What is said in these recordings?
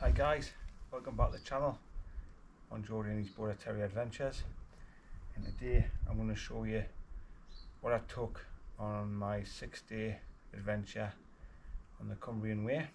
Hi guys, welcome back to the channel on Jordy and his Border Terrier Adventures, and today I'm going to show you what I took on my 6-day adventure on the Cumbrian way.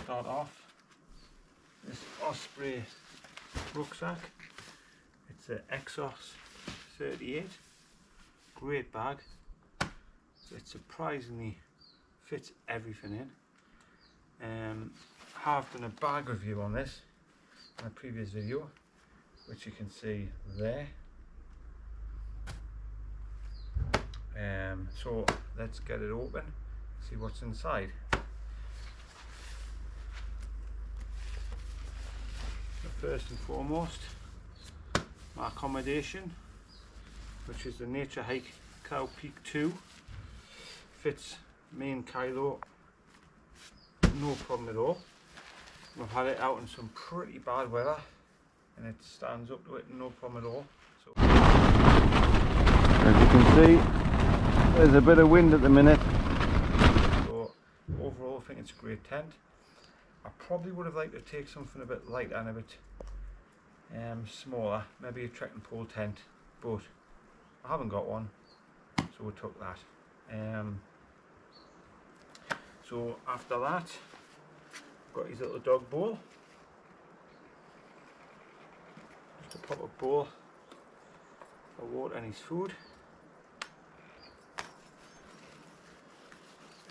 Start off this Osprey rucksack. It's an Exos 38, great bag. It surprisingly fits everything in. Have done a bag review on this in a previous video, which you can see there. So let's get it open, see what's inside. First and foremost, my accommodation, which is the Nature Hike Cow Peak 2. Fits me and Kylo no problem at all. We've had it out in some pretty bad weather and it stands up to it, no problem at all. So, as you can see, there's a bit of wind at the minute. So overall I think it's a great tent. I probably would have liked to take something a bit lighter and a bit smaller, maybe a trekking pole tent, but I haven't got one, so we took that. So after that, got his little dog bowl, just a pop-up bowl for water and his food.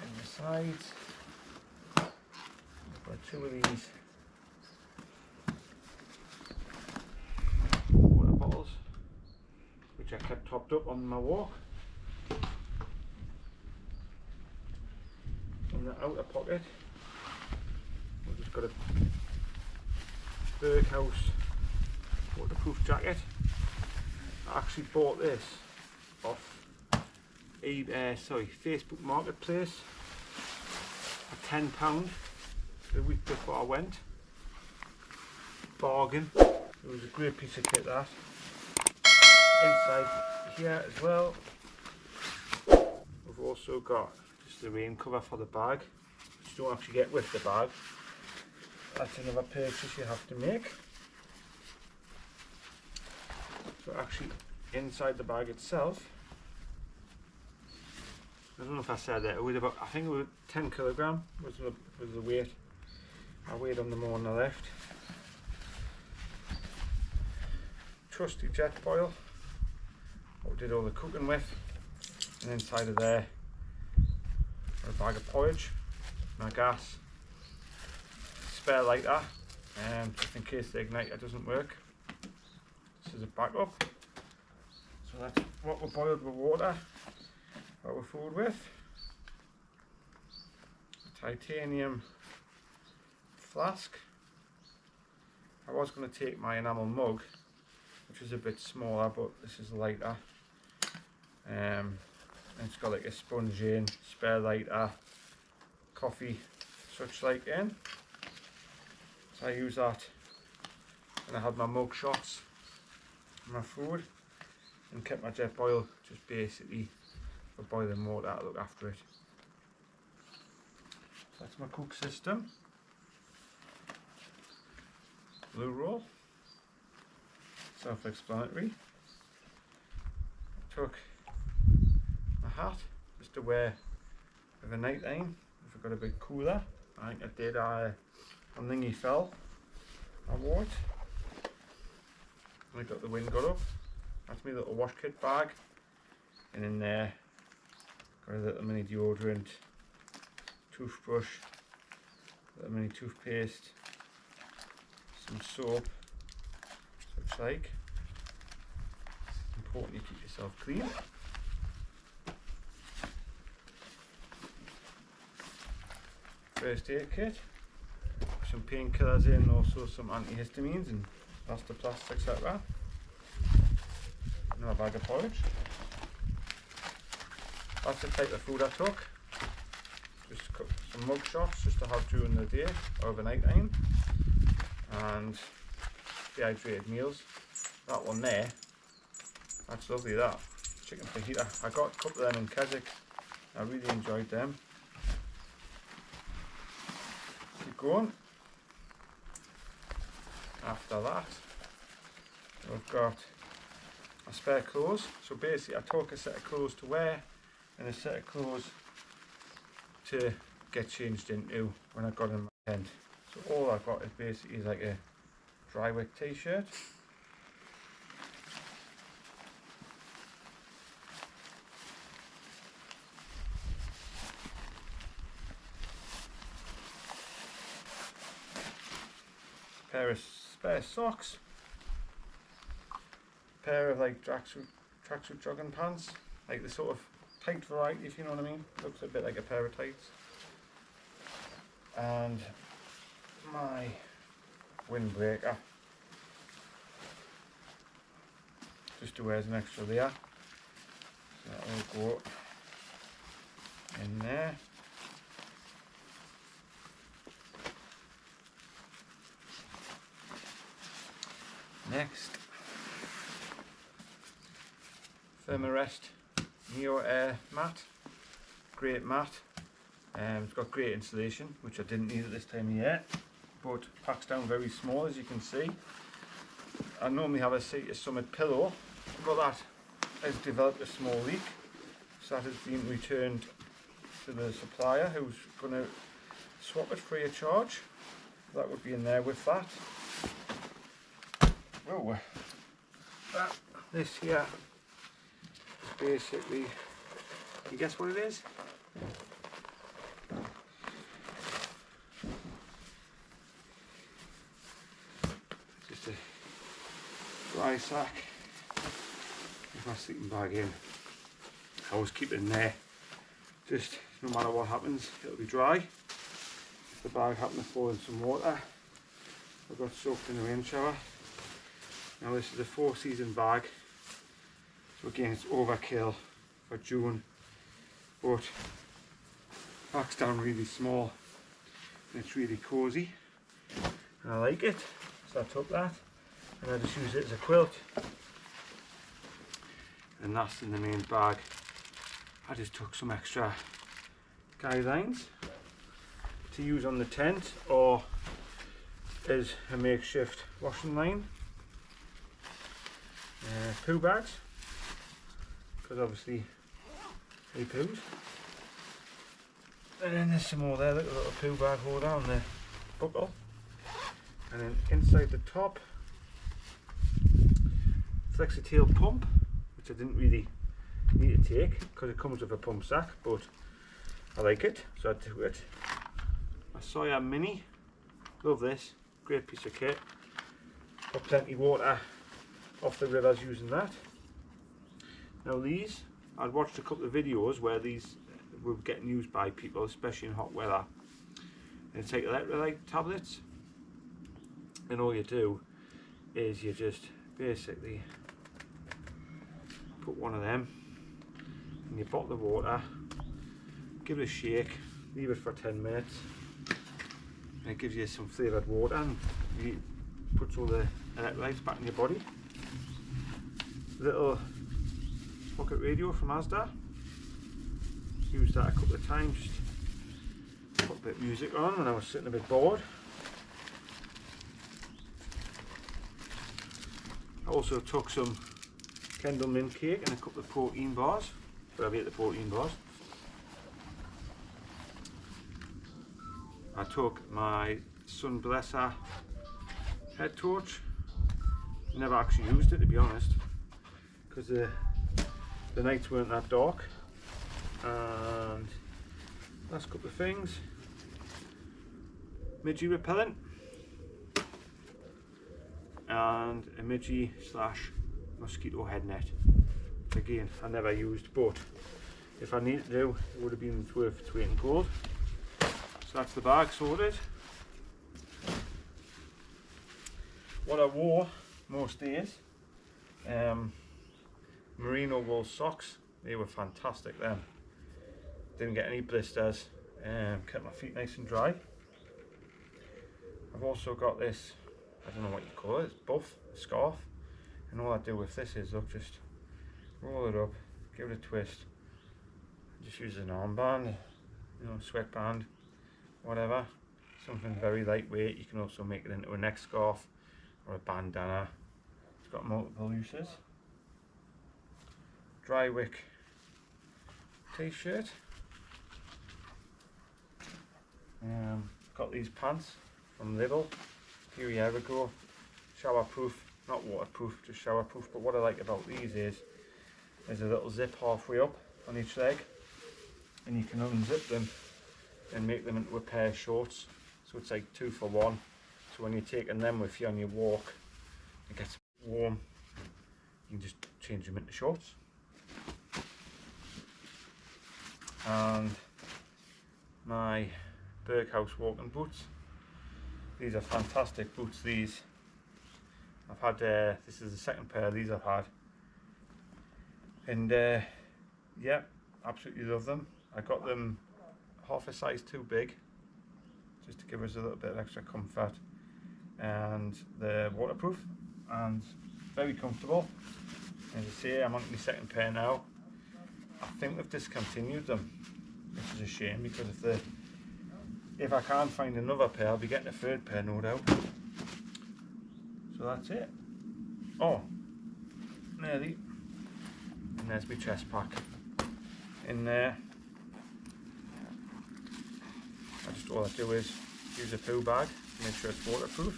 And the sides, I've got 2 of these water bottles, which I kept topped up on my walk. In the outer pocket, we've just got a Berghaus waterproof jacket. I actually bought this off Facebook Marketplace for £10 the week before I went. Bargain. It was a great piece of kit, that. Inside here as well, we've also got just the rain cover for the bag, which you don't actually get with the bag. That's another purchase you have to make. So actually inside the bag itself, I don't know if I said that, it was about, I think it was 10 kilogram was the weight. I weighed on the morning I left. Trusty jet boil, what we did all the cooking with, and inside of there a bag of porridge, my gas, spare lighter, just in case the igniter doesn't work. This is a backup. So that's what we boiled with water, our food with. A titanium flask. I was going to take my enamel mug, which is a bit smaller, but this is lighter. And it's got like a sponge in, spare lighter, coffee, such like in. So I use that, and I had my mug shots, my food, and kept my jet boil just basically for boiling water to look after it. So that's my cook system. Blue roll, self-explanatory. I took my hat just to wear with a night time if I got a bit cooler. I think I did on Thingy Fell. I wore it. And I got the wind got up. That's my little wash kit bag. And in there, got a little mini deodorant, toothbrush, a little mini toothpaste, some soap, such like. It's important you keep yourself clean. First aid kit, some painkillers in, also some antihistamines and elastoplast, etc. Another bag of porridge. That's the type of food I took. Just some mug shots just to have during the day or overnight time, and dehydrated meals. That one there, that's lovely, that chicken fajita. I got a couple of them in Keswick. I really enjoyed them. Keep going. after that, we've got a spare clothes. So basically I took a set of clothes to wear and a set of clothes to get changed into when I got in my tent. So all I've got is basically like a dry wick t-shirt, pair of spare socks, pair of like tracksuit jogging pants, like the sort of tight variety, if you know what I mean. Looks a bit like a pair of tights, and my windbreaker just to wear as an extra layer. So that will go in there. Next, Thermarest Neo Air mat, great mat. It's got great insulation, which I didn't need at this time of year, but packs down very small, as you can see. I normally have a Sea Summit pillow, but that has developed a small leak, so that has been returned to the supplier, who's going to swap it free of charge. That would be in there with that. Whoa. This here is basically, can you guess what it is? Just a dry sack with my sleeping bag in. I always keep it in there, just no matter what happens, it'll be dry. If the bag happened to fall in some water, I got soaked in the rain shower. Now this is a 4-season bag, so again it's overkill for June, but packs down really small and it's really cosy and I like it, so I took that and I just use it as a quilt, and that's in the main bag. I just took some extra guidelines to use on the tent or as a makeshift washing line. Poo bags, because obviously he poos, and then there's some more there, look, a little poo bag holder on the buckle, and then inside the top, flexi-tail pump, which I didn't really need to take because it comes with a pump sack, but I like it, so I took it. A Sawyer Mini, love this, great piece of kit, got plenty of water off the rivers using that. Now these, I'd watched a couple of videos where these were getting used by people, especially in hot weather. And take electrolyte tablets, and all you do is you just basically put one of them in your bottle of water, give it a shake, leave it for 10 minutes, and it gives you some flavoured water and it puts all the electrolytes back in your body. Little pocket radio from Asda, used that a couple of times, just put a bit of music on when I was sitting a bit bored. I also took some Kendall mint cake and a couple of protein bars, but I've ate the protein bars. I took my Sun Blesser head torch, never actually used it to be honest, because the nights weren't that dark. And last couple of things, midgie repellent and a midgie / mosquito head net, which again I never used, but if I needed to, it would have been worth its weight in gold. So that's the bag sorted. What I wore most days, merino wool socks. They were fantastic then. Didn't get any blisters, kept my feet nice and dry. I've also got this, I don't know what you call it, it's buff, scarf, and all I do with this is, look, just roll it up, give it a twist, just use an armband, you know, sweatband, whatever, something very lightweight. You can also make it into a neck scarf, or a bandana. It's got multiple uses. Dry wick t-shirt. Got these pants from Lidl a few years ago. Showerproof, not waterproof, just showerproof. But what I like about these is there's a little zip halfway up on each leg, and you can unzip them and make them into a pair of shorts. So it's like 2 for 1. So when you're taking them with you on your walk, it gets warm, you can just change them into shorts. And my Berghaus walking boots. These are fantastic boots. These I've had, this is the second pair of these I've had, and yeah, absolutely love them. I got them half a size too big, just to give us a little bit of extra comfort, and they're waterproof and very comfortable. As I say, I'm on my second pair now. I think they've discontinued them, which is a shame, because if I can't find another pair, I'll be getting a third pair, no doubt. So that's it. Oh, nearly. And there's my chest pack in there. All I do is use a poo bag to make sure it's waterproof.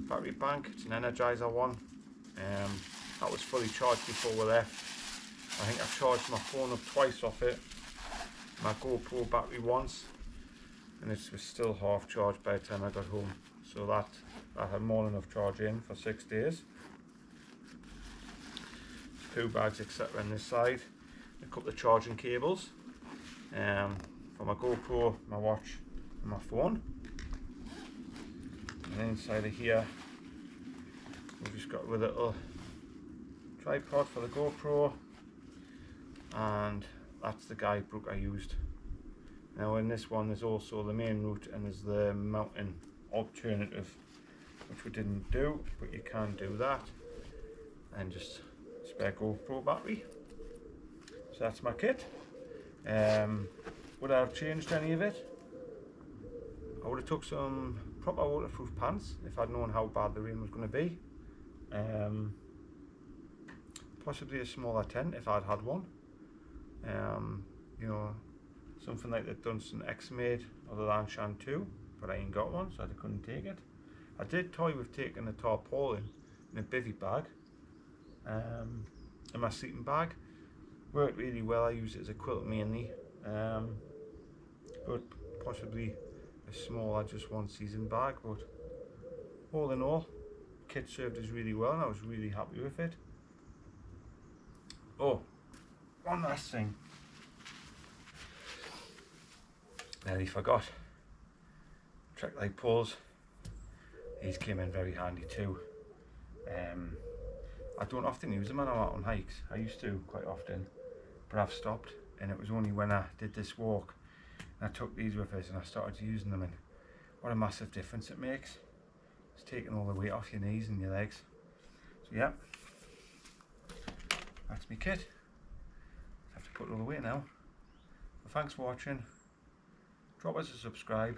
Battery bank, it's an Energizer one. That was fully charged before we left. I think I've charged my phone up twice off it. My GoPro battery once, and it was still half charged by the time I got home. So that had more than enough charge in for 6 days. Poo bags, etc. on this side. A couple of charging cables for my GoPro, my watch, and my phone. And then inside of here, we've just got a little tripod for the GoPro, and that's the guidebook I used. Now in this one there's also the main route and there's the mountain alternative, which we didn't do, but you can do that. And just spare GoPro battery. So that's my kit. Would I have changed any of it? I would have took some proper waterproof pants if I'd known how bad the rain was going to be. Possibly a smaller tent if I'd had one. You know, something like the Dunstan X-Made or the Lanshan 2, but I ain't got one, so I couldn't take it. I did toy with taking a tarpaulin in a bivvy bag, in my sleeping bag. Worked really well. I used it as a quilt mainly, but possibly a smaller, just one season bag. But all in all, kit served us really well, and I was really happy with it. Oh, one last thing. Nearly forgot. Trek light poles. These came in very handy too. I don't often use them when I'm out on hikes. I used to quite often, but I've stopped. And it was only when I did this walk and I took these with us and I started using them, and what a massive difference it makes. It's taking all the weight off your knees and your legs. So yeah, that's my kit. I have to put it all away now. Well, thanks for watching. Drop us a subscribe,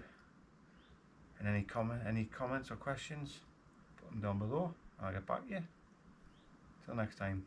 and any comments or questions, put them down below and I'll get back to you. Till next time.